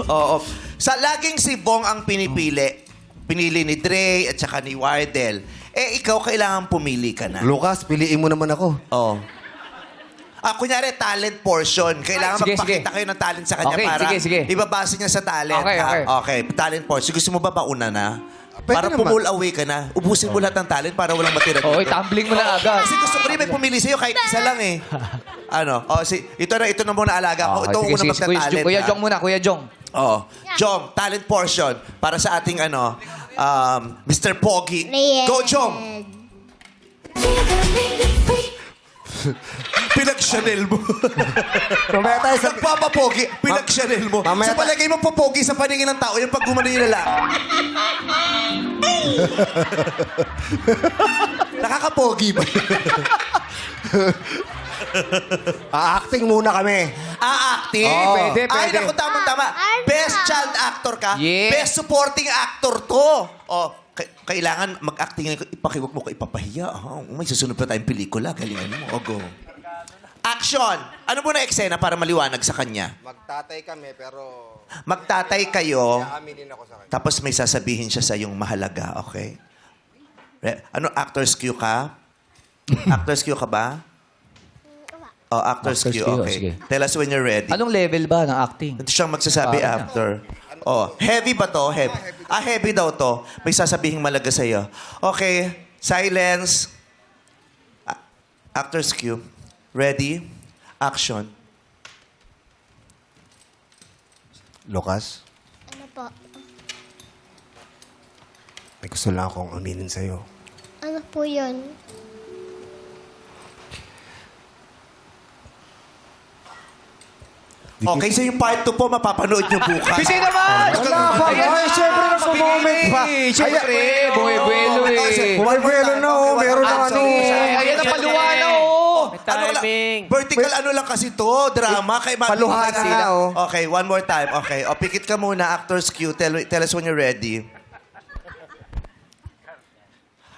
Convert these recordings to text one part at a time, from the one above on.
Oo. Laging si Bong ang pinipili. Pinili ni Dre at saka ni Wardel. Eh, ikaw kailangan pumili ka na. Lucas, piliin mo naman ako. Oo. Kunyari, talent portion. Kailangan Sige, magpakita sige. kayo ng talent sa kanya Okay, para sige. ibabase niya sa talent. Okay, ha? okay. Okay, talent portion. Gusto mo ba mauna na? Pwede Para naman. pull away ka na. Ubusin mo lahat ng talent para walang matira Oo, dito. tumbling mo na agad. Kasi gusto ko rin may pumili sa'yo kahit isa lang eh. Ito na muna alaga ko. Ito ang unang magta-talent. Kuya ha? Jong muna, Kuya Jong. Oo. Jong, talent portion para sa ating Mr. Pogi. Red. Go, Jong! Pinag-Chanel mo. Mamaya tayo sa... Nagpapapogi, pinag-Chanel mo. Mamaya So palagay mo papogi sa paningin ng tao, yung pag gumano yung lalaki. Nakakapogi ba? Acting muna kami. Acting? Oo. Pwede, Ay, pwede. naku, tama. Best child actor ka. Yeah. Best supporting actor to. Kailangan mag-acting. Ipakiwag mo ko ipapahiya. May susunod pa tayong pelikula. Galingan mo. Go. Action! Ano mo na eksena para maliwanag sa kanya? Magtatay kami, pero... Magtatay kayo, Aaminin ako sa kanya. tapos may sasabihin siya sa yung mahalaga, okay? Actor's cue ka? Actor's cue ka ba? Actor's cue, cue, okay. sige. Tell us when you're ready. Anong level ba ng acting? Ito siyang magsasabi after. Heavy ba to? Heavy. Heavy daw to. May sasabihin malaga sa'yo. Okay, silence. Actor's cue. Ready? Action. Lucas, Ano po? may gusto lang akong aminin sa'yo. Ano po yun? Okay, so yung part 2 po, mapapanood nyo bukas. Busy naman! Wala pa. Ayan Ay, na! syempre, nagpo-moment pa. Siyempre, buhay-buelo eh. Buhay-buelo na, oh. Meron na ano. Ayan ang paluwa na, oh. Vertical ano lang kasi to, drama. Kay Paluhan na nga, oh. Okay, one more time. Okay, pikit ka muna, actor's cue. Tell us when you're ready.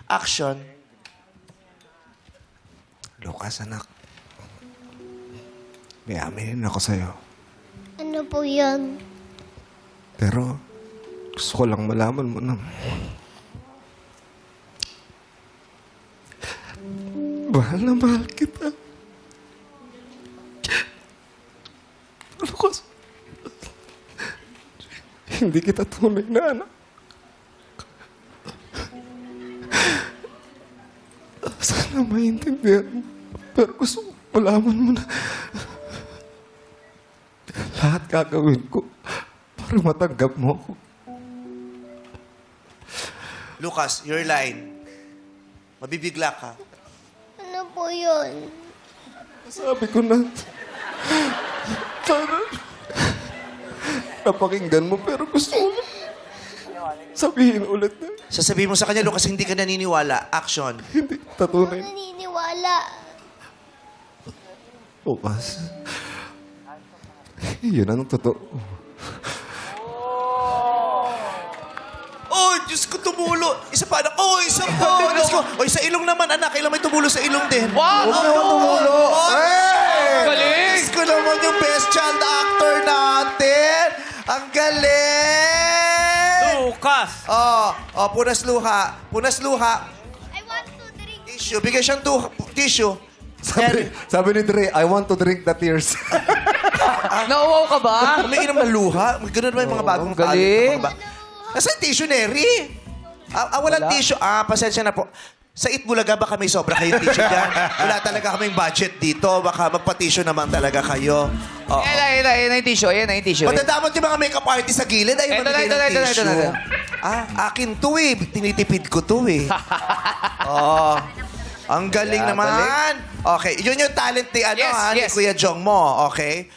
Action. Lucas, anak. May aminin ako sa'yo. Ano po yun? Pero, gusto ko lang malaman mo na. Mahal na mahal kita. Lucas, hindi kita tunay na anak. Sana maintindihan mo. Pero gusto ko malaman mo na lahat gagawin ko para matanggap mo ako. Lucas, your line. Mabibigla ka. Ano po yun? Sabi ko na, sana napakinggan mo pero gusto ko na sabihin ulit na Sasabihin mo sa kanya, Lucas, hindi ka naniniwala. Action. hindi tatunay. Naniniwala. Bukas. Yun ang totoo. Oh, Diyos ko, tumulo. Isa pa, anak. Oh, isa pa. Diyos ko. Oh, sa ilong naman, anak. Kailan may tumulo sa ilong din? Wow! Huwag na tumulo. Hey! Galing! Diyos ko naman yung best child actor natin. Ang galing! Lucas! Punas luha. Punas luha. I want to drink. Tissue. Bigyan siyang tissue. Sabi ni Dre, I want to drink the tears. Nauwaw ka ba? Umiinom ng luha. Ganun ba yung mga bagong galing. Nasaan tissue, Neri? Walang tissue. Pasensya na po. Sa Itbulaga, baka may sobra kayong tissue dyan. Wala talaga kaming budget dito. Baka magpa-tissue naman talaga kayo. Ayan na yung tissue. Ayan na yung tissue. Madadamot yung mga makeup artist sa gilid. Ay, Ito na, mamigay ito ng na, ito na, ito tissue. na. Akin to eh. Tinitipid ko to eh. Ang galing Yeah, naman. Okay, yun yung talent ni, Yes, ni yes. Kuya Jong mo, okay?